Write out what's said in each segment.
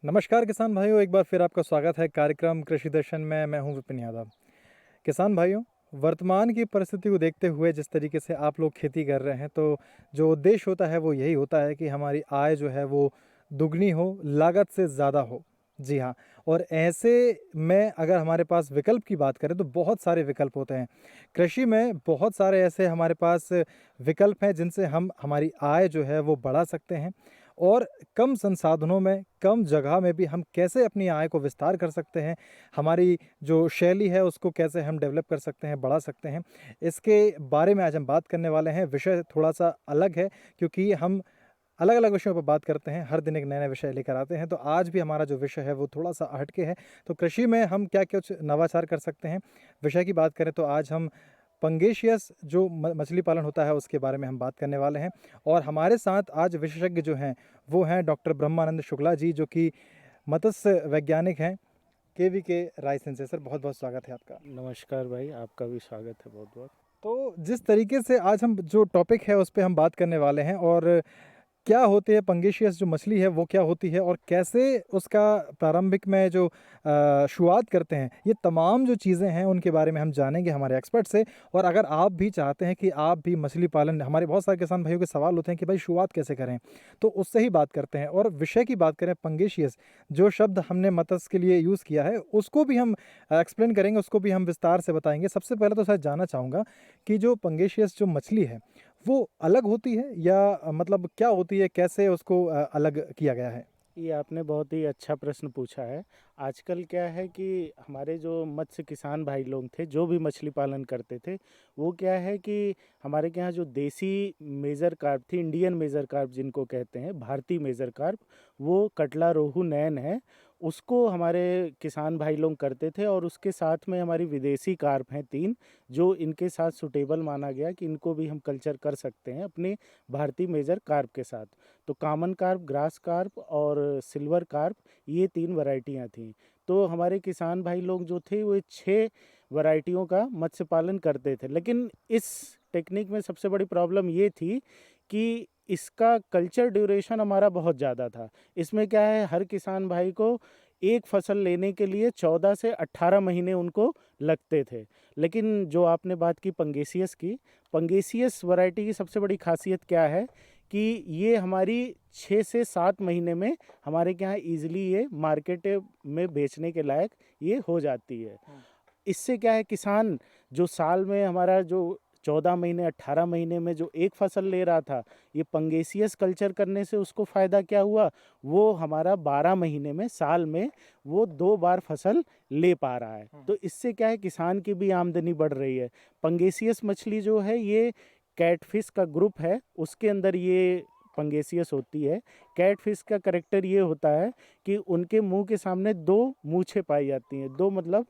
नमस्कार किसान भाइयों, एक बार फिर आपका स्वागत है कार्यक्रम कृषि दर्शन में। मैं हूं विपिन यादव। किसान भाइयों, वर्तमान की परिस्थिति को देखते हुए जिस तरीके से आप लोग खेती कर रहे हैं, तो जो उद्देश्य होता है वो यही होता है कि हमारी आय जो है वो दुगनी हो, लागत से ज़्यादा हो। जी हाँ। और ऐसे में अगर हमारे पास विकल्प की बात करें तो बहुत सारे विकल्प होते हैं। कृषि में बहुत सारे ऐसे हमारे पास विकल्प हैं जिनसे हम हमारी आय जो है वो बढ़ा सकते हैं, और कम संसाधनों में, कम जगह में भी हम कैसे अपनी आय को विस्तार कर सकते हैं, हमारी जो शैली है उसको कैसे हम डेवलप कर सकते हैं, बढ़ा सकते हैं। इसके बारे में आज हम बात करने वाले हैं। विषय थोड़ा-सा अलग है क्योंकि हम अलग-अलग विषयों पर बात करते हैं, हर दिन एक नया-नया विषय लेकर आते हैं। तो आज भी हमारा जो विषय है वो थोड़ा-सा हटके है। तो कृषि में हम क्या कुछ नवाचार कर सकते हैं, विषय की बात करें तो आज हम पंगेशियस जो मछली पालन होता है उसके बारे में हम बात करने वाले हैं। और हमारे साथ आज विशेषज्ञ जो हैं वो हैं डॉक्टर ब्रह्मानंद शुक्ला जी, जो कि मत्स्य वैज्ञानिक हैं, केवीके रायसेन से। सर, बहुत-बहुत स्वागत है आपका। नमस्कार भाई, आपका भी स्वागत है बहुत-बहुत। तो जिस तरीके से आज हम जो टॉपिक है उस पे हम बात करने वाले हैं, और क्या होती है पंगेशियस जो मछली है वो क्या होती है, और कैसे उसका प्रारंभिक में जो शुरुआत करते हैं, ये तमाम जो चीज़ें हैं उनके बारे में हम जानेंगे हमारे एक्सपर्ट से। और अगर आप भी चाहते हैं कि आप भी मछली पालन, हमारे बहुत सारे किसान भाइयों के सवाल होते हैं कि भाई शुरुआत कैसे करें, तो उससे ही बात करते हैं। और विषय की बात करें पंगेशियस, जो शब्द हमने मत्स्य के लिए यूज़ किया है उसको भी हम एक्सप्लेन करेंगे, उसको भी हम विस्तार से बताएंगे। सबसे पहले तो सर जानना चाहूँगा कि जो पंगेशियस जो मछली है वो अलग होती है या मतलब क्या होती है, कैसे उसको अलग किया गया है? ये आपने बहुत ही अच्छा प्रश्न पूछा है। आजकल क्या है कि हमारे जो मत्स्य किसान भाई लोग थे, जो भी मछली पालन करते थे, वो क्या है कि हमारे के यहाँ जो देसी मेजर कार्प थी, इंडियन मेजर कार्प जिनको कहते हैं, भारतीय मेजर कार्प, वो कटला, रोहू, नैन है, उसको हमारे किसान भाई लोग करते थे। और उसके साथ में हमारी विदेशी कार्प हैं 3, जो इनके साथ सूटेबल माना गया कि इनको भी हम कल्चर कर सकते हैं अपने भारतीय मेजर कार्प के साथ। तो कॉमन कार्प, ग्रास कार्प और सिल्वर कार्प, ये 3 वैरायटियाँ थीं। तो हमारे किसान भाई लोग जो थे वो 6 वैरायटियों का मत्स्य पालन करते थे। लेकिन इस टेक्निक में सबसे बड़ी प्रॉब्लम ये थी कि इसका कल्चर ड्यूरेशन हमारा बहुत ज़्यादा था। इसमें क्या है, हर किसान भाई को एक फसल लेने के लिए 14 से 18 महीने उनको लगते थे। लेकिन जो आपने बात की पंगेसियस की, पंगेसियस वैरायटी की सबसे बड़ी खासियत क्या है कि ये हमारी 6 से 7 महीने में हमारे के यहाँ ईज़िली ये मार्केट में बेचने के लायक ये हो जाती है। इससे क्या है, किसान जो साल में हमारा जो 14 महीने 18 महीने में जो एक फसल ले रहा था, ये पंगेसियस कल्चर करने से उसको फ़ायदा क्या हुआ, वो हमारा 12 महीने में, साल में वो 2 बार फसल ले पा रहा है। तो इससे क्या है, किसान की भी आमदनी बढ़ रही है। पंगेसियस मछली जो है ये कैटफिश का ग्रुप है, उसके अंदर ये पंगेसियस होती है। कैटफिश का करैक्टर ये होता है कि उनके मुंह के सामने 2 मूंछें पाई जाती हैं, 2 मतलब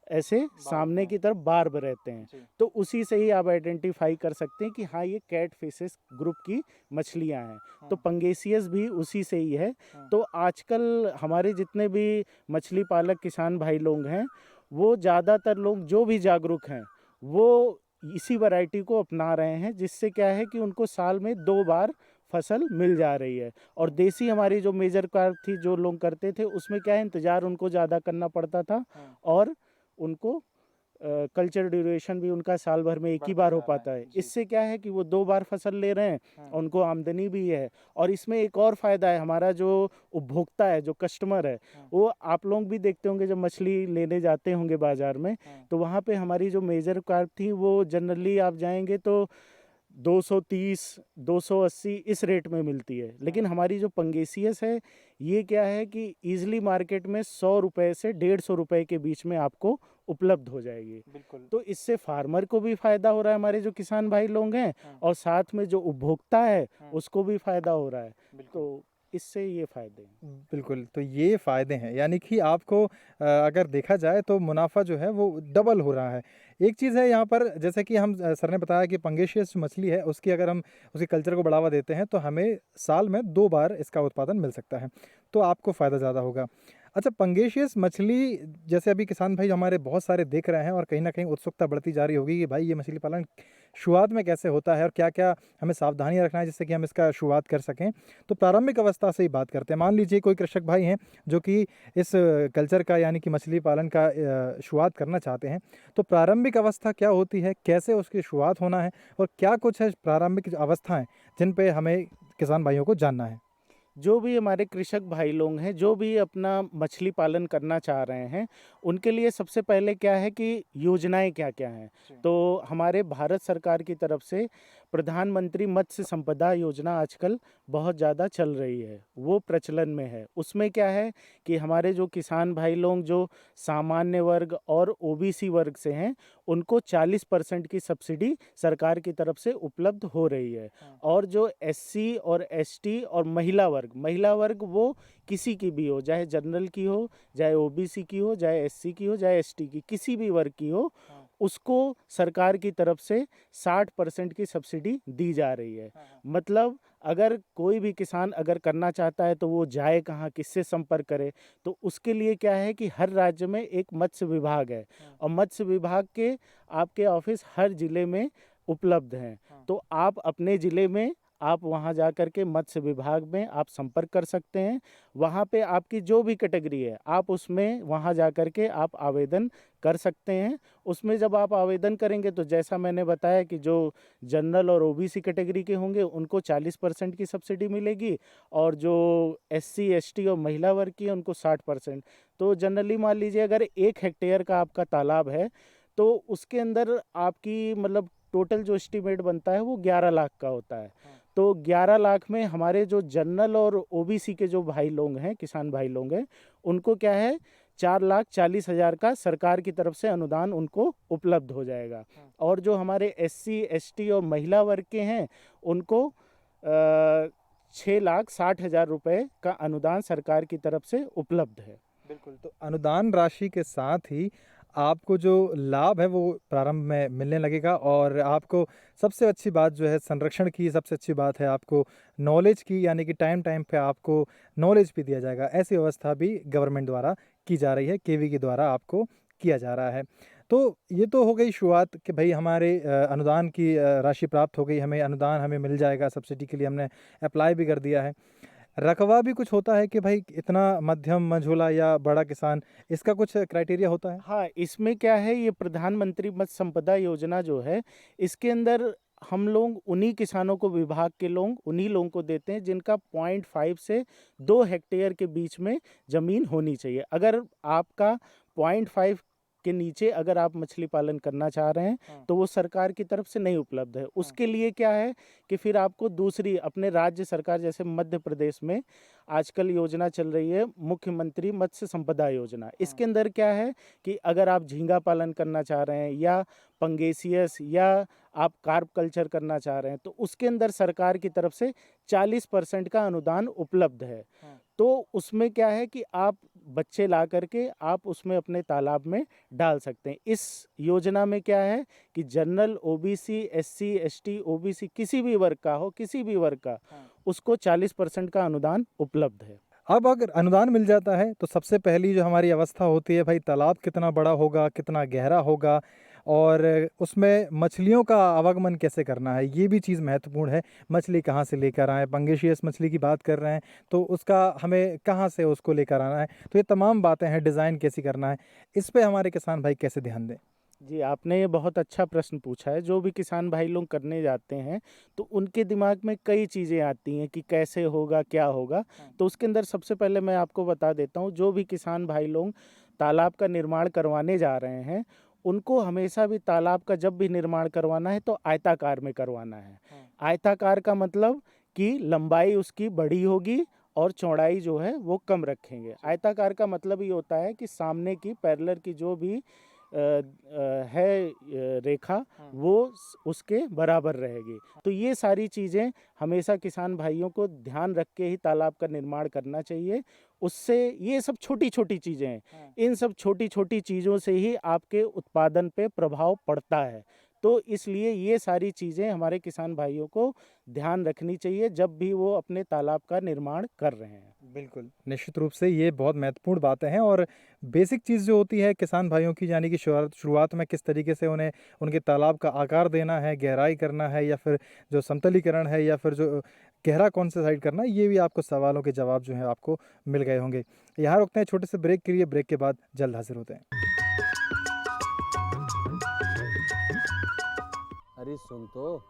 ऐसे सामने की तरफ बार्ब रहते हैं। तो उसी से ही आप आइडेंटिफाई कर सकते हैं कि हाँ, ये कैटफिशेस ग्रुप की मछलियाँ हैं। तो पंगेसियस भी उसी से ही है। तो आजकल हमारे जितने भी मछली पालक किसान भाई लोग हैं, वो ज़्यादातर लोग जो भी जागरूक हैं, वो इसी वैरायटी को अपना रहे हैं, जिससे क्या है कि उनको साल में 2 बार फसल मिल जा रही है। और देसी हमारी जो मेजर कार थी, जो लोग करते थे, उसमें क्या है, इंतज़ार उनको ज़्यादा करना पड़ता था। और उनको कल्चर ड्यूरेशन भी उनका साल भर में एक ही बार हो पाता है। इससे क्या है कि वो 2 बार फसल ले रहे हैं, उनको आमदनी भी है। और इसमें एक और फ़ायदा है, हमारा जो उपभोक्ता है, जो कस्टमर है, वो आप लोग भी देखते होंगे जब मछली लेने जाते होंगे बाज़ार में, तो वहाँ पे हमारी जो मेजर कार्प थी वो जनरली आप जाएँगे तो 230, 280 इस रेट में मिलती है। लेकिन हमारी जो पंगेसियस है, ये क्या है कि ईज़िली मार्केट में 100 रुपए से 150 रुपए के बीच में आपको उपलब्ध हो जाएगी। बिल्कुल। तो इससे फार्मर को भी फ़ायदा हो रहा है, हमारे जो किसान भाई लोग हैं, और साथ में जो उपभोक्ता है उसको भी फ़ायदा हो रहा है। तो इससे ये फ़ायदे हैं। बिल्कुल, तो ये फ़ायदे हैं, यानी कि आपको अगर देखा जाए तो मुनाफ़ा जो है वो डबल हो रहा है। एक चीज़ है यहाँ पर, जैसे कि हम सर ने बताया कि पंगेशियस जो मछली है उसकी अगर हम उसके कल्चर को बढ़ावा देते हैं तो हमें साल में 2 बार इसका उत्पादन मिल सकता है, तो आपको फ़ायदा ज़्यादा होगा। अच्छा, पंगेशियस मछली जैसे अभी किसान भाई हमारे बहुत सारे देख रहे हैं और कहीं न कहीं उत्सुकता बढ़ती जा रही होगी कि भाई ये मछली पालन शुरुआत में कैसे होता है और क्या-क्या हमें सावधानियाँ रखना है जिससे कि हम इसका शुरुआत कर सकें। तो प्रारंभिक अवस्था से ही बात करते हैं। मान लीजिए कोई कृषक भाई हैं जो कि इस कल्चर का यानी कि मछली पालन का शुरुआत करना चाहते हैं। तो प्रारंभिक अवस्था क्या होती है? कैसे उसकी शुरुआत होना है? और क्या कुछ है प्रारंभिक अवस्थाएँ जिन पे हमें किसान भाइयों को जानना है? जो भी हमारे कृषक भाई लोग हैं, जो भी अपना मछली पालन करना चाह रहे हैं, उनके लिए सबसे पहले क्या है कि योजनाएँ क्या-क्या हैं। जी। तो हमारे भारत सरकार की तरफ से प्रधानमंत्री मत्स्य संपदा योजना आजकल बहुत ज़्यादा चल रही है, वो प्रचलन में है। उसमें क्या है कि हमारे जो किसान भाई लोग जो सामान्य वर्ग और ओबीसी वर्ग से हैं, उनको 40% की सब्सिडी सरकार की तरफ से उपलब्ध हो रही है। हाँ। और जो एससी और एसटी और महिला वर्ग वो किसी की भी हो, चाहे जनरल की हो, चाहे ओबीसी की हो, चाहे एससी की हो, चाहे एसटी की, किसी भी वर्ग की हो, हाँ। उसको सरकार की तरफ से 60% की सब्सिडी दी जा रही है। हाँ, हाँ। मतलब अगर कोई भी किसान अगर करना चाहता है तो वो जाए कहाँ, किससे संपर्क करे? तो उसके लिए क्या है कि हर राज्य में एक मत्स्य विभाग है हाँ। और मत्स्य विभाग के आपके ऑफिस हर जिले में उपलब्ध हैं। हाँ। तो आप अपने ज़िले में आप वहाँ जा कर के मत्स्य विभाग में आप संपर्क कर सकते हैं। वहाँ पे आपकी जो भी कैटेगरी है, आप उसमें वहाँ जा कर के आप आवेदन कर सकते हैं। उसमें जब आप आवेदन करेंगे तो जैसा मैंने बताया कि जो जनरल और ओबीसी कैटेगरी के होंगे उनको 40% की सब्सिडी मिलेगी और जो एससी, एसटी और महिला वर्ग की है उनको 60%। तो जनरली मान लीजिए अगर 1 हेक्टेयर का आपका तालाब है, तो उसके अंदर आपकी मतलब टोटल जो एस्टीमेट बनता है वो 11 लाख का होता है। हाँ। तो 11 लाख में हमारे जो जनरल और ओबीसी के जो भाई लोग हैं, किसान भाई लोग हैं, उनको क्या है 4,40,000 का सरकार की तरफ से अनुदान उनको उपलब्ध हो जाएगा। हाँ। और जो हमारे एससी, एसटी और महिला वर्ग के हैं, उनको 6,60,000 रुपए का अनुदान सरकार की तरफ से उपलब्ध है। बिल्कुल, तो अनुदान राशि के साथ ही आपको जो लाभ है वो प्रारंभ में मिलने लगेगा और आपको सबसे अच्छी बात जो है संरक्षण की सबसे अच्छी बात है आपको नॉलेज की यानी कि टाइम पे आपको नॉलेज भी दिया जाएगा। ऐसी व्यवस्था भी गवर्नमेंट द्वारा की जा रही है, केवी के द्वारा आपको किया जा रहा है। तो ये तो हो गई शुरुआत कि भई हमारे अनुदान की राशि प्राप्त हो गई, हमें अनुदान हमें मिल जाएगा, सब्सिडी के लिए हमने अप्लाई भी कर दिया है। रकबा भी कुछ होता है कि भाई इतना मध्यम, मझोला या बड़ा किसान, इसका कुछ क्राइटेरिया होता है? हाँ, इसमें क्या है ये प्रधानमंत्री मत्स्य संपदा योजना जो है, इसके अंदर हम लोग उन्हीं किसानों को विभाग के लोग उन्हीं लोगों को देते हैं जिनका 0.5 से 2 हेक्टेयर के बीच में ज़मीन होनी चाहिए। अगर आपका 0.5 के नीचे अगर आप मछली पालन करना चाह रहे हैं, हाँ। तो वो सरकार की तरफ से नहीं उपलब्ध है। उसके लिए क्या है कि फिर आपको दूसरी अपने राज्य सरकार जैसे मध्य प्रदेश में आजकल योजना चल रही है मुख्यमंत्री मत्स्य संपदा योजना। इसके अंदर क्या है कि अगर आप झींगा पालन करना चाह रहे हैं या पंगेसियस या आप कार्प कल्चर करना चाह रहे हैं, तो उसके अंदर सरकार की तरफ से 40% का अनुदान उपलब्ध है। हाँ। तो उसमें क्या है कि आप बच्चे ला करके आप उसमें अपने तालाब में डाल सकते हैं। इस योजना में क्या है कि general, OBC, SC, ST, OBC किसी भी वर्ग का हो, किसी भी वर्ग का, हाँ। उसको 40% का अनुदान उपलब्ध है। अब अगर अनुदान मिल जाता है तो सबसे पहली जो हमारी अवस्था होती है भाई तालाब कितना बड़ा होगा, कितना गहरा होगा और उसमें मछलियों का आवागमन कैसे करना है, ये भी चीज़ महत्वपूर्ण है। मछली कहाँ से लेकर आएँ, पंगेशियस मछली की बात कर रहे हैं तो उसका हमें कहाँ से उसको लेकर आना है, तो ये तमाम बातें हैं, डिज़ाइन कैसी करना है, इस पे हमारे किसान भाई कैसे ध्यान दें? जी, आपने ये बहुत अच्छा प्रश्न पूछा है। जो भी किसान भाई लोग करने जाते हैं, तो उनके दिमाग में कई चीज़ें आती हैं कि कैसे होगा, क्या होगा? हाँ। तो उसके अंदर सबसे पहले मैं आपको बता देता हूँ, जो भी किसान भाई लोग तालाब का निर्माण करवाने जा रहे हैं, उनको हमेशा भी तालाब का जब भी निर्माण करवाना है, तो आयताकार में करवाना है। हाँ। आयताकार का मतलब कि लंबाई उसकी बड़ी होगी और चौड़ाई जो है, वो कम रखेंगे। आयताकार का मतलब ये होता है कि सामने की पैरेलल की जो भी रेखा हाँ। वो उसके बराबर रहेगी। तो ये सारी चीज़ें हमेशा किसान भाइयों को ध्यान रख के ही तालाब का निर्माण करना चाहिए। उससे ये सब छोटी-छोटी चीज़ें हैं। हाँ। इन सब छोटी-छोटी चीज़ों से ही आपके उत्पादन पे प्रभाव पड़ता है। तो इसलिए ये सारी चीज़ें हमारे किसान भाइयों को ध्यान रखनी चाहिए जब भी वो अपने तालाब का निर्माण कर रहे हैं। बिल्कुल, निश्चित रूप से ये बहुत महत्वपूर्ण बातें हैं और बेसिक चीज़ जो होती है किसान भाइयों की, यानी कि शुरुआत में किस तरीके से उन्हें उनके तालाब का आकार देना है, गहराई करना है, या फिर जो समतलीकरण है, या फिर जो गहरा कौन सा साइड करना है, ये भी आपको सवालों के जवाब जो हैं आपको मिल गए होंगे। यहाँ रुकते हैं छोटे से ब्रेक के लिए, ब्रेक के बाद जल्द हाजिर होते हैं। अरे सुन तो।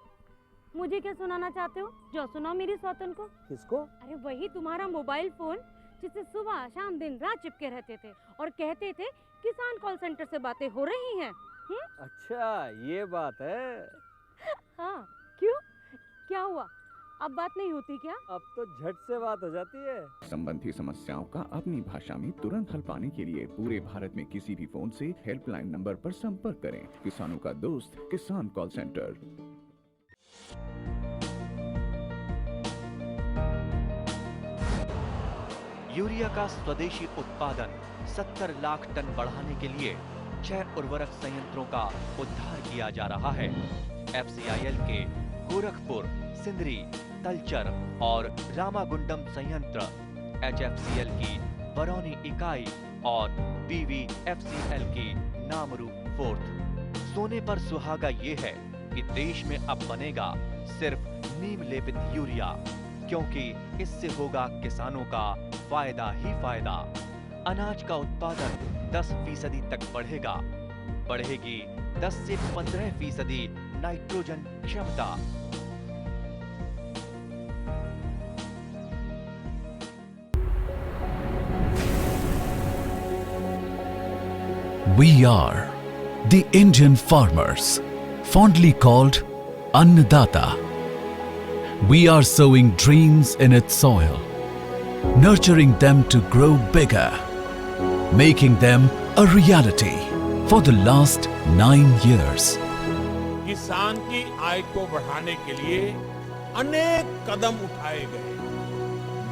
मुझे क्या सुनाना चाहते हो? जो सुनाओ मेरी सौतन को। किसको? अरे वही तुम्हारा मोबाइल फोन जिससे सुबह शाम दिन रात चिपके रहते थे और कहते थे किसान कॉल सेंटर से बातें हो रही हैं। अच्छा ये बात है। हाँ, क्यों? क्या हुआ? अब बात नहीं होती क्या? अब तो झट से बात हो जाती है। संबंधी समस्याओं का अपनी भाषा में तुरंत हल पाने के लिए पूरे भारत में किसी भी फोन से हेल्पलाइन नंबर पर संपर्क करें। किसानों का दोस्त किसान कॉल सेंटर। यूरिया का स्वदेशी उत्पादन 70 लाख टन बढ़ाने के लिए 6 उर्वरक संयंत्रों का उद्धार किया जा रहा है। FCIL के गोरखपुर, सिंदरी, तलचर और रामागुंडम संयंत्र, HFCL की बरौनी इकाई और BVFCL की नामरू फोर्थ। सोने पर सुहागा ये है कि देश में अब बनेगा सिर्फ नीम लेपित यूरिया, क्योंकि इससे होगा किसानों का फायदा ही फायदा। अनाज का उत्पादन 10% तक बढ़ेगा। बढ़ेगी 10 से 15% नाइट्रोजन क्षमता। We are the Indian farmers, fondly called Annadata. We are sowing dreams in its soil, nurturing them to grow bigger, making them a reality for the last 9 years. किसान की आय को बढ़ाने के लिए अनेक कदम उठाए गए।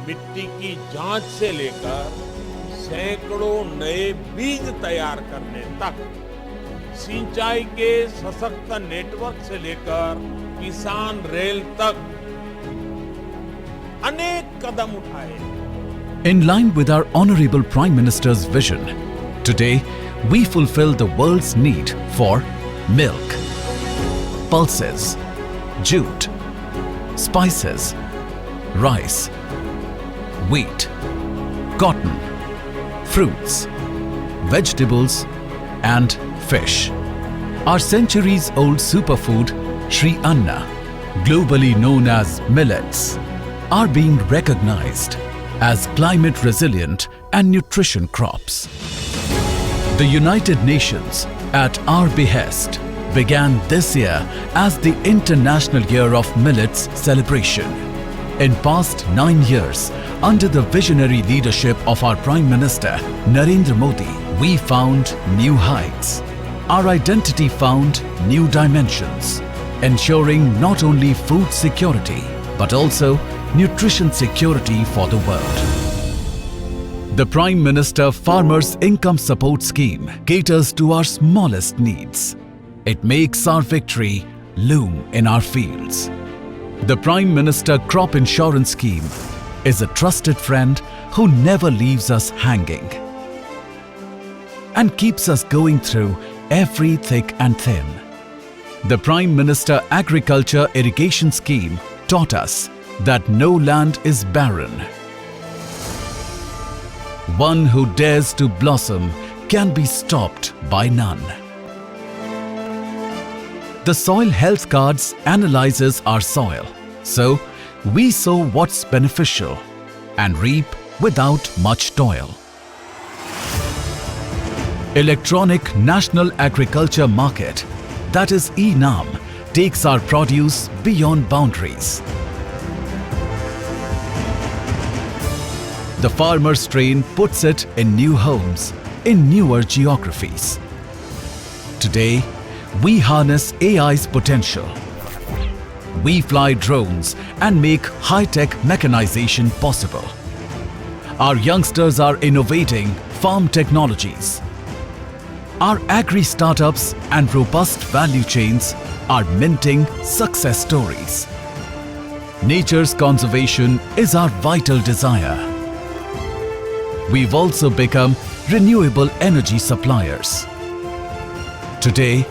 मिट्टी की जांच से लेकर सैकड़ों नए बीज तैयार करने तक, सिंचाई के सशक्त नेटवर्क से लेकर किसान रेल तक अनेक कदम उठाए। In line with our Honorable Prime Minister's vision, today we fulfill the world's need for milk, pulses, jute, spices, rice, wheat, cotton, fruits, vegetables and fish. Our centuries-old superfood, Shri Anna, globally known as millets, are being recognized as climate resilient and nutrition crops. The United Nations, at our behest, began this year as the International Year of Millets celebration. In past 9 years, under the visionary leadership of our Prime Minister Narendra Modi, we found new heights. Our identity found new dimensions, ensuring not only food security but also nutrition security for the world. The Prime Minister Farmers Income Support Scheme caters to our smallest needs. It makes our victory loom in our fields. The Prime Minister Crop Insurance Scheme is a trusted friend who never leaves us hanging and keeps us going through every thick and thin. The Prime Minister Agriculture Irrigation Scheme taught us that no land is barren. One who dares to blossom can be stopped by none. The Soil Health Cards analyzes our soil, so we sow what's beneficial and reap without much toil. Electronic National Agriculture Market, that is ENAM, takes our produce beyond boundaries. The farmer's train puts it in new homes, in newer geographies. Today, we harness AI's potential. We fly drones and make high-tech mechanization possible. Our youngsters are innovating farm technologies. Our agri startups and robust value chains are minting success stories. Nature's conservation is our vital desire. We've also become renewable energy suppliers. Today,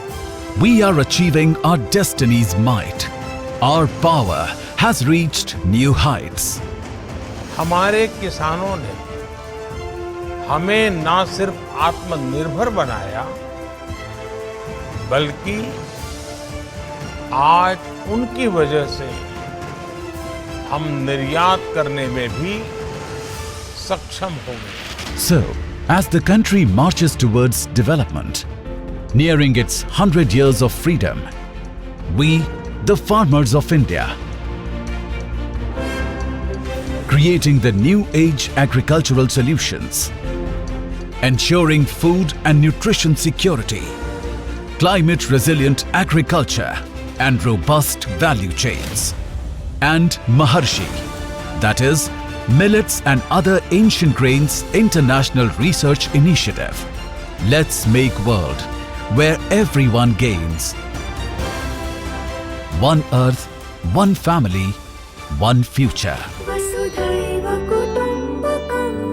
we are achieving our destiny's might. Our power has reached new heights. हमारे किसानों ने हमें ना सिर्फ आत्मनिर्भर बनाया, बल्कि आज उनकी वजह से हम निर्यात करने में भी सक्षम हो गए। So, as the country marches towards development, nearing its 100 years of freedom, we, the farmers of India, creating the new age agricultural solutions, ensuring food and nutrition security, climate resilient agriculture and robust value chains, and Maharshi, that is, Millets and Other Ancient Grains International Research Initiative. Let's make world where everyone gains. One earth, one family, one future. वसुधैव कुटुम्बकम्।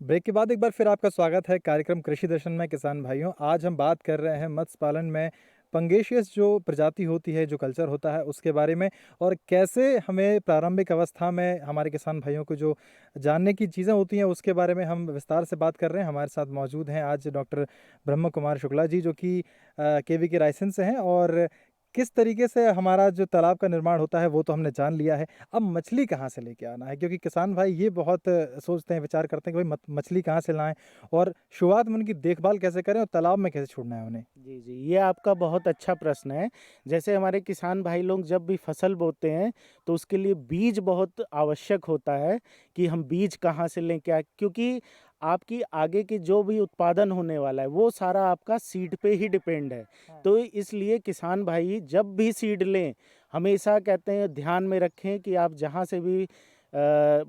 Break के बाद एक बार फिर आपका स्वागत है कार्यक्रम कृषि दर्शन में। किसान भाइयों, आज हम बात कर रहे हैं मत्स्य पालन में पंगेशियस जो प्रजाति होती है, जो कल्चर होता है, उसके बारे में, और कैसे हमें प्रारंभिक अवस्था में हमारे किसान भाइयों को जो जानने की चीज़ें होती हैं उसके बारे में हम विस्तार से बात कर रहे हैं। हमारे साथ मौजूद हैं आज डॉक्टर ब्रह्म कुमार शुक्ला जी, जो कि केवीके रायसेन से हैं, और किस तरीके से हमारा जो तालाब का निर्माण होता है वो तो हमने जान लिया है। अब मछली कहाँ से लेके आना है, क्योंकि किसान भाई ये बहुत सोचते हैं, विचार करते हैं कि भाई मछली कहाँ से लाएं और शुरुआत में उनकी देखभाल कैसे करें और तालाब में कैसे छोड़ना है उन्हें। जी जी, ये आपका बहुत अच्छा प्रश्न है। जैसे हमारे किसान भाई लोग जब भी फसल बोते हैं तो उसके लिए बीज बहुत आवश्यक होता है कि हम बीज कहाँ से लें, क्या, क्योंकि आपकी आगे की जो भी उत्पादन होने वाला है वो सारा आपका सीड पे ही डिपेंड है। तो इसलिए किसान भाई जब भी सीड लें, हमेशा कहते हैं ध्यान में रखें कि आप जहाँ से भी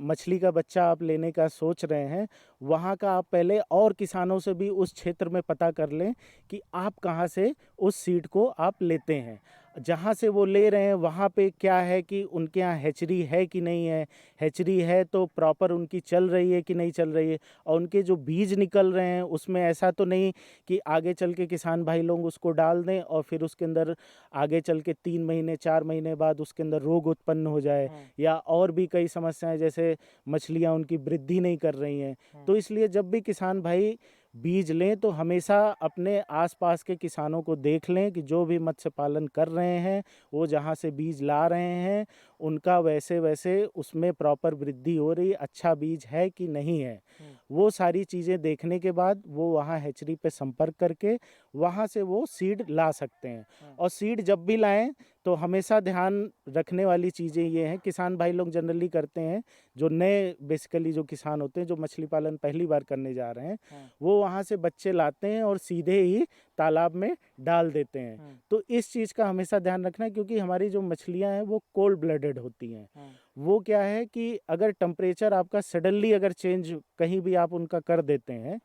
मछली का बच्चा आप लेने का सोच रहे हैं, वहाँ का आप पहले और किसानों से भी उस क्षेत्र में पता कर लें कि आप कहाँ से उस सीड को आप लेते हैं। जहाँ से वो ले रहे हैं वहाँ पे क्या है कि उनके यहाँ हैचरी है कि नहीं है, हैचरी है तो प्रॉपर उनकी चल रही है कि नहीं चल रही है, और उनके जो बीज निकल रहे हैं उसमें ऐसा तो नहीं कि आगे चल के किसान भाई लोग उसको डाल दें और फिर उसके अंदर आगे चल के 3 महीने 4 महीने बाद उसके अंदर रोग उत्पन्न हो जाए, या और भी कई समस्याएं जैसे मछलियाँ उनकी वृद्धि नहीं कर रही हैं। तो इसलिए जब भी किसान भाई बीज लें तो हमेशा अपने आसपास के किसानों को देख लें कि जो भी मत्स्य पालन कर रहे हैं वो जहाँ से बीज ला रहे हैं उनका वैसे वैसे उसमें प्रॉपर वृद्धि हो रही, अच्छा बीज है कि नहीं है। वो सारी चीज़ें देखने के बाद वो वहाँ हैचरी पे संपर्क करके वहाँ से वो सीड ला सकते हैं। और सीड जब भी लाएं तो हमेशा ध्यान रखने वाली चीज़ें ये हैं, किसान भाई लोग जनरली करते हैं, जो नए बेसिकली जो किसान होते हैं जो मछली पालन पहली बार करने जा रहे हैं, वो वहाँ से बच्चे लाते हैं और सीधे ही तालाब में डाल देते हैं। तो इस चीज़ का हमेशा ध्यान रखना, क्योंकि हमारी जो मछलियाँ हैं वो कोल्ड ब्लडेड होती हैं। वो क्या है कि अगर टेम्परेचर आपका सडनली अगर चेंज कहीं भी आप उनका कर देते हैं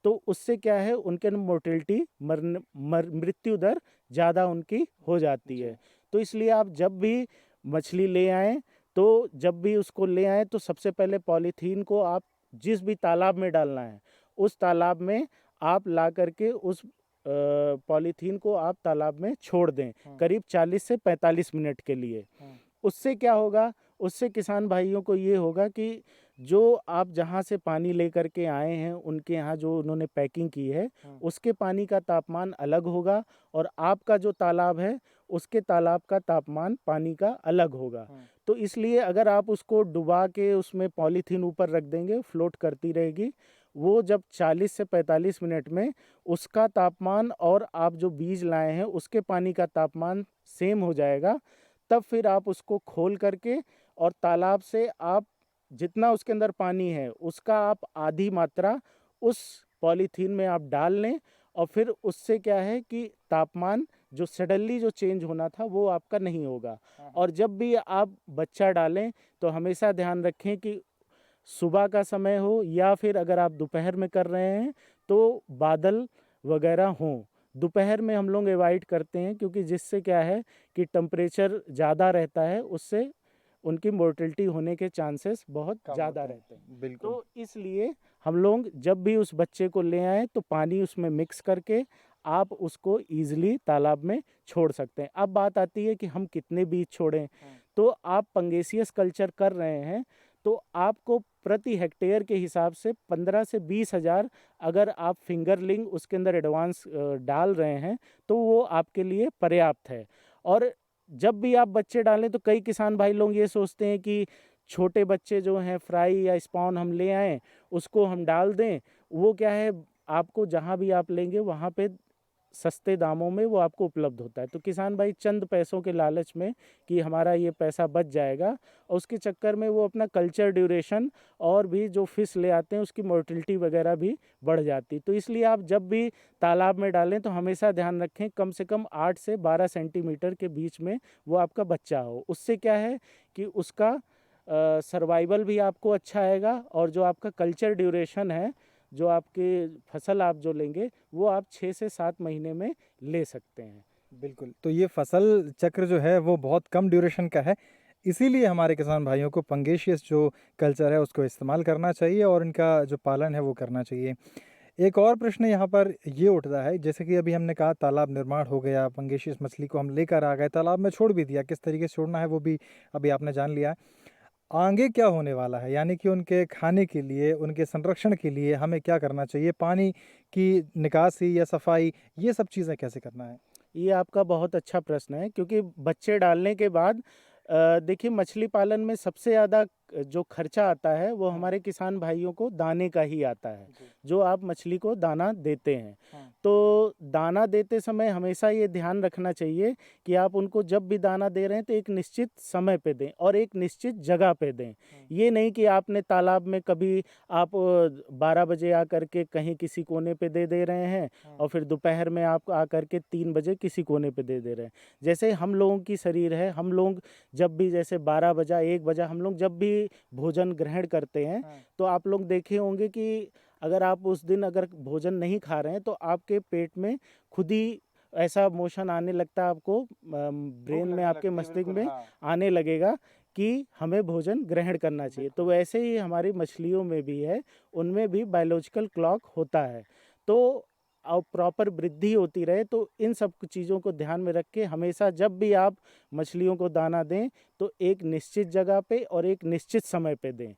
तो उससे क्या है उनके मोर्टेलिटी मृत्यु दर ज़्यादा उनकी हो जाती है। तो इसलिए आप जब भी मछली ले आएँ तो जब भी उसको ले आएँ तो सबसे पहले पॉलीथीन को आप जिस भी तालाब में डालना है उस तालाब में आप ला करके उस पॉलीथीन को आप तालाब में छोड़ दें करीब 40 से 45 मिनट के लिए। उससे क्या होगा, उससे किसान भाइयों को ये होगा कि जो आप जहाँ से पानी लेकर के आए हैं उनके यहाँ जो उन्होंने पैकिंग की है उसके पानी का तापमान अलग होगा और आपका जो तालाब है उसके तालाब का तापमान पानी का अलग होगा। तो इसलिए अगर आप उसको डुबा के उसमें पॉलीथीन ऊपर रख देंगे, फ्लोट करती रहेगी, वो जब 40 से 45 मिनट में उसका तापमान और आप जो बीज लाए हैं उसके पानी का तापमान सेम हो जाएगा, तब फिर आप उसको खोल करके और तालाब से आप जितना उसके अंदर पानी है उसका आप आधी मात्रा उस पॉलीथीन में आप डाल लें, और फिर उससे क्या है कि तापमान जो सडनली जो चेंज होना था वो आपका नहीं होगा। और जब भी आप बच्चा डालें तो हमेशा ध्यान रखें कि सुबह का समय हो या फिर अगर आप दोपहर में कर रहे हैं तो बादल वगैरह हों, दोपहर में हम लोग अवॉइड करते हैं, क्योंकि जिससे क्या है कि टेम्परेचर ज़्यादा रहता है, उससे उनकी मोर्टेलिटी होने के चांसेस बहुत कम ज़्यादा होते हैं। रहते हैं। बिल्कुल। तो इसलिए हम लोग जब भी उस बच्चे को ले आएँ तो पानी उसमें मिक्स करके आप उसको ईज़िली तालाब में छोड़ सकते हैं। अब बात आती है कि हम कितने बीज छोड़ें। तो आप पंगेसियस कल्चर कर रहे हैं तो आपको प्रति हेक्टेयर के हिसाब से 15 से 20 हज़ार अगर आप फिंगरलिंग उसके अंदर एडवांस डाल रहे हैं तो वो आपके लिए पर्याप्त है। और जब भी आप बच्चे डालें तो कई किसान भाई लोग ये सोचते हैं कि छोटे बच्चे जो हैं फ्राई या स्पॉन हम ले आएँ, उसको हम डाल दें। वो क्या है, आपको जहाँ भी आप लेंगे वहाँ पे सस्ते दामों में वो आपको उपलब्ध होता है। तो किसान भाई चंद पैसों के लालच में कि हमारा ये पैसा बच जाएगा, और उसके चक्कर में वो अपना कल्चर ड्यूरेशन और भी जो फिश ले आते हैं उसकी मोर्टेलिटी वगैरह भी बढ़ जाती। तो इसलिए आप जब भी तालाब में डालें तो हमेशा ध्यान रखें कम से कम 8 से 12 सेंटीमीटर के बीच में वो आपका बच्चा हो। उससे क्या है कि उसका सर्वाइवल भी आपको अच्छा आएगा, और जो आपका कल्चर ड्यूरेशन है, जो आपकी फसल आप जो लेंगे वो आप 6 से 7 महीने में ले सकते हैं। बिल्कुल, तो ये फसल चक्र जो है वो बहुत कम ड्यूरेशन का है, इसीलिए हमारे किसान भाइयों को पंगेशियस जो कल्चर है उसको इस्तेमाल करना चाहिए और इनका जो पालन है वो करना चाहिए। एक और प्रश्न यहाँ पर ये उठता है, जैसे कि अभी हमने कहा तालाब निर्माण हो गया, पंगेशियस मछली को हम लेकर आ गए, तालाब में छोड़ भी दिया, किस तरीके से छोड़ना है वो भी अभी आपने जान लिया है। आगे क्या होने वाला है? यानी कि उनके खाने के लिए, उनके संरक्षण के लिए हमें क्या करना चाहिए? पानी की निकासी या सफाई, ये सब चीज़ें कैसे करना है? ये आपका बहुत अच्छा प्रश्न है, क्योंकि बच्चे डालने के बाद देखिए मछली पालन में सबसे ज़्यादा जो खर्चा आता है वो हमारे किसान भाइयों को दाने का ही आता है, जो आप मछली को दाना देते हैं। तो दाना देते समय हमेशा ये ध्यान रखना चाहिए कि आप उनको जब भी दाना दे रहे हैं तो एक निश्चित समय पे दें और एक निश्चित जगह पे दें। ये नहीं कि आपने तालाब में कभी आप 12 बजे आकर के कहीं किसी कोने पे दे रहे हैं और फिर दोपहर में आप आकर के 3 बजे किसी कोने पे दे रहे हैं। जैसे हम लोगों की शरीर है, हम लोग जब भी जैसे 12 बजा 1 बजा हम लोग जब भी भोजन ग्रहण करते हैं तो आप लोग देखे होंगे कि अगर आप उस दिन अगर भोजन नहीं खा रहे हैं तो आपके पेट में खुद ही ऐसा मोशन आने लगता है, आपको ब्रेन में आपके मस्तिष्क में आने लगेगा कि हमें भोजन ग्रहण करना चाहिए। तो वैसे ही हमारी मछलियों में भी है, उनमें भी बायोलॉजिकल क्लॉक होता है। तो और प्रॉपर वृद्धि होती रहे, तो इन सब चीज़ों को ध्यान में रख के हमेशा जब भी आप मछलियों को दाना दें तो एक निश्चित जगह पे और एक निश्चित समय पे दें।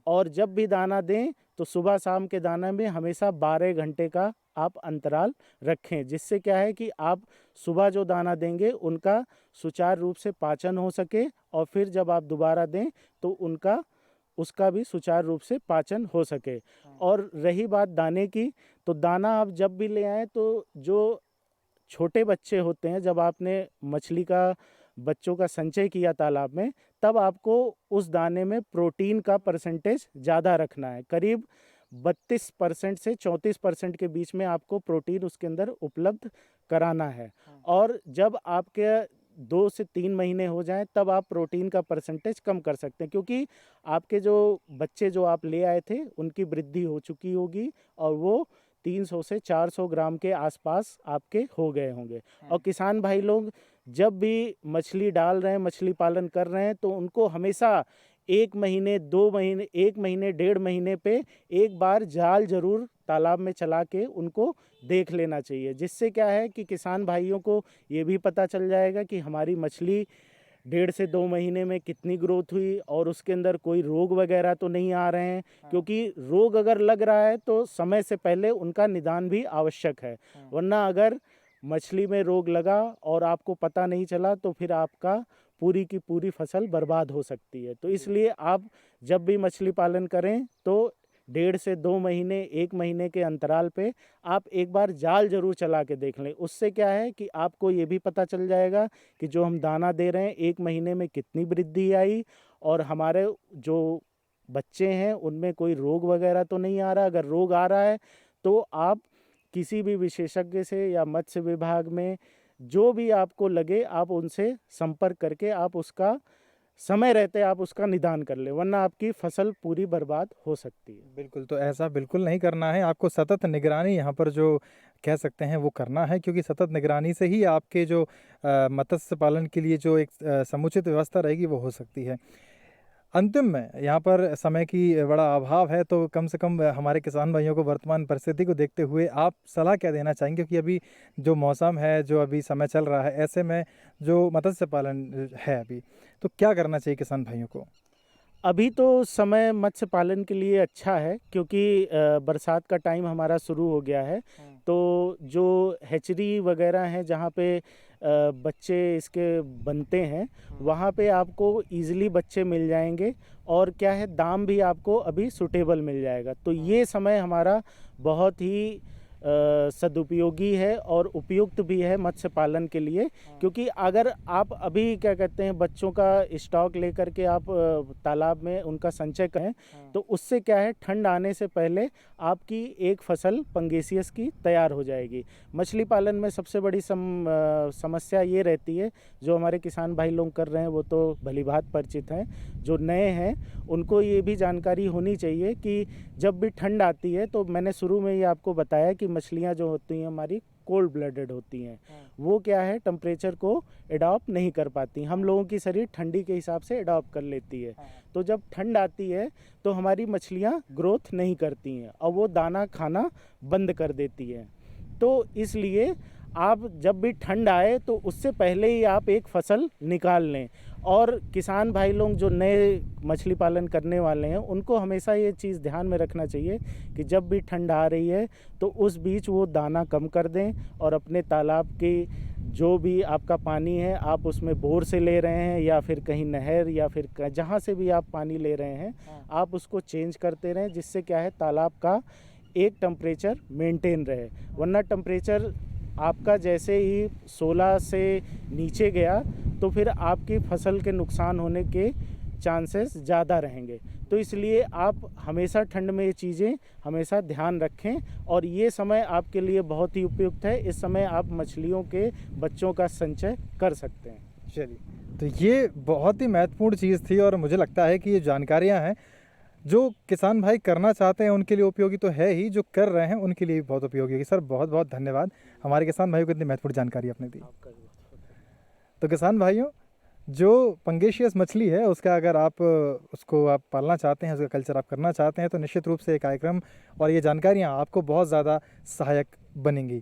और जब भी दाना दें तो सुबह शाम के दाना में हमेशा 12 घंटे का आप अंतराल रखें, जिससे क्या है कि आप सुबह जो दाना देंगे उनका सुचारू रूप से पाचन हो सके, और फिर जब आप दोबारा दें तो उसका भी सुचारू रूप से पाचन हो सके। और रही बात दाने की, तो दाना आप जब भी ले आएँ तो जो छोटे बच्चे होते हैं, जब आपने मछली का बच्चों का संचय किया तालाब में, तब आपको उस दाने में प्रोटीन का परसेंटेज ज़्यादा रखना है। करीब 32% से 34% के बीच में आपको प्रोटीन उसके अंदर उपलब्ध कराना है। और जब आपके 2 से 3 महीने हो जाएं तब आप प्रोटीन का परसेंटेज कम कर सकते हैं, क्योंकि आपके जो बच्चे जो आप ले आए थे उनकी वृद्धि हो चुकी होगी और वो 300 से 400 ग्राम के आसपास आपके हो गए होंगे। और किसान भाई लोग जब भी मछली डाल रहे हैं, मछली पालन कर रहे हैं, तो उनको हमेशा 1 महीने 2 महीने 1 महीने 1.5 महीने पे एक बार जाल जरूर तालाब में चला के उनको देख लेना चाहिए। जिससे क्या है कि किसान भाइयों को ये भी पता चल जाएगा कि हमारी मछली 1.5 से 2 महीने में कितनी ग्रोथ हुई और उसके अंदर कोई रोग वगैरह तो नहीं आ रहे हैं। क्योंकि रोग अगर लग रहा है तो समय से पहले उनका निदान भी आवश्यक है, वरना अगर मछली में रोग लगा और आपको पता नहीं चला तो फिर आपका पूरी की पूरी फसल बर्बाद हो सकती है। तो इसलिए आप जब भी मछली पालन करें तो 1.5 से 2 महीने 1 महीने के अंतराल पे आप एक बार जाल जरूर चला के देख लें। उससे क्या है कि आपको ये भी पता चल जाएगा कि जो हम दाना दे रहे हैं 1 महीने में कितनी वृद्धि आई और हमारे जो बच्चे हैं उनमें कोई रोग वगैरह तो नहीं आ रहा। अगर रोग आ रहा है तो आप किसी भी विशेषज्ञ से या मत्स्य विभाग में जो भी आपको लगे आप उनसे संपर्क करके आप उसका समय रहते आप उसका निदान कर लें, वरना आपकी फसल पूरी बर्बाद हो सकती है। बिल्कुल, तो ऐसा बिल्कुल नहीं करना है। आपको सतत निगरानी यहाँ पर जो कह सकते हैं वो करना है, क्योंकि सतत निगरानी से ही आपके जो मत्स्य पालन के लिए जो एक समुचित व्यवस्था रहेगी वो हो सकती है। अंतिम में यहाँ पर समय की बड़ा अभाव है, तो कम से कम हमारे किसान भाइयों को वर्तमान परिस्थिति को देखते हुए आप सलाह क्या देना चाहेंगे? क्योंकि अभी जो मौसम है, जो अभी समय चल रहा है, ऐसे में जो मत्स्य पालन है अभी, तो क्या करना चाहिए किसान भाइयों को? अभी तो समय मत्स्य पालन के लिए अच्छा है, क्योंकि बरसात का टाइम हमारा शुरू हो गया है। तो जो हैचरी वगैरह हैं जहाँ पे बच्चे इसके बनते हैं, वहाँ पे आपको ईज़िली बच्चे मिल जाएंगे, और क्या है, दाम भी आपको अभी सूटेबल मिल जाएगा। तो ये समय हमारा बहुत ही सदुपयोगी है और उपयुक्त भी है मत्स्य पालन के लिए, क्योंकि अगर आप अभी क्या कहते हैं बच्चों का स्टॉक लेकर के आप तालाब में उनका संचय करें, तो उससे क्या है, ठंड आने से पहले आपकी एक फसल पंगेसियस की तैयार हो जाएगी। मछली पालन में सबसे बड़ी समस्या ये रहती है, जो हमारे किसान भाई लोग कर रहे हैं वो तो भलीभांति परिचित हैं, जो नए हैं उनको ये भी जानकारी होनी चाहिए कि जब भी ठंड आती है, तो मैंने शुरू में ही आपको बताया कि मछलियाँ जो होती हैं हमारी कोल्ड ब्लडेड होती हैं, वो क्या है, टेम्परेचर को एडॉप्ट नहीं कर पाती। हम लोगों की शरीर ठंडी के हिसाब से एडॉप्ट कर लेती है। तो जब ठंड आती है तो हमारी मछलियाँ ग्रोथ नहीं करती हैं और वो दाना खाना बंद कर देती हैं। तो इसलिए आप जब भी ठंड आए तो उससे पहले ही आप एक फसल निकाल लें। और किसान भाई लोग जो नए मछली पालन करने वाले हैं, उनको हमेशा ये चीज़ ध्यान में रखना चाहिए कि जब भी ठंड आ रही है तो उस बीच वो दाना कम कर दें, और अपने तालाब की जो भी आपका पानी है, आप उसमें बोर से ले रहे हैं या फिर कहीं नहर या फिर जहाँ से भी आप पानी ले रहे हैं, आप उसको चेंज करते रहें, जिससे क्या है, तालाब का एक टेम्परेचर मेंटेन रहे। वरना टेम्परेचर आपका जैसे ही 16 से नीचे गया तो फिर आपकी फसल के नुकसान होने के चांसेस ज़्यादा रहेंगे। तो इसलिए आप हमेशा ठंड में ये चीज़ें हमेशा ध्यान रखें, और ये समय आपके लिए बहुत ही उपयुक्त है। इस समय आप मछलियों के बच्चों का संचय कर सकते हैं। चलिए, तो ये बहुत ही महत्वपूर्ण चीज़ थी, और मुझे लगता है कि ये जानकारियाँ हैं जो किसान भाई करना चाहते हैं उनके लिए उपयोगी तो है ही, जो कर रहे हैं उनके लिए भी बहुत उपयोगी होगी। सर, बहुत बहुत धन्यवाद, हमारे किसान भाइयों को इतनी महत्वपूर्ण जानकारी आपने दी। तो किसान भाइयों, जो पंगेशियस मछली है उसका अगर आप उसको आप पालना चाहते हैं, उसका कल्चर आप करना चाहते हैं, तो निश्चित रूप से ये कार्यक्रम और ये जानकारियाँ आपको बहुत ज़्यादा सहायक बनेंगी।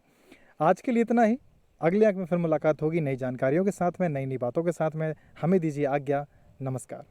आज के लिए इतना ही। अगले अंक में फिर मुलाकात होगी नई जानकारियों के साथ में, नई नई बातों के साथ में। हमें दीजिए आज्ञा। नमस्कार।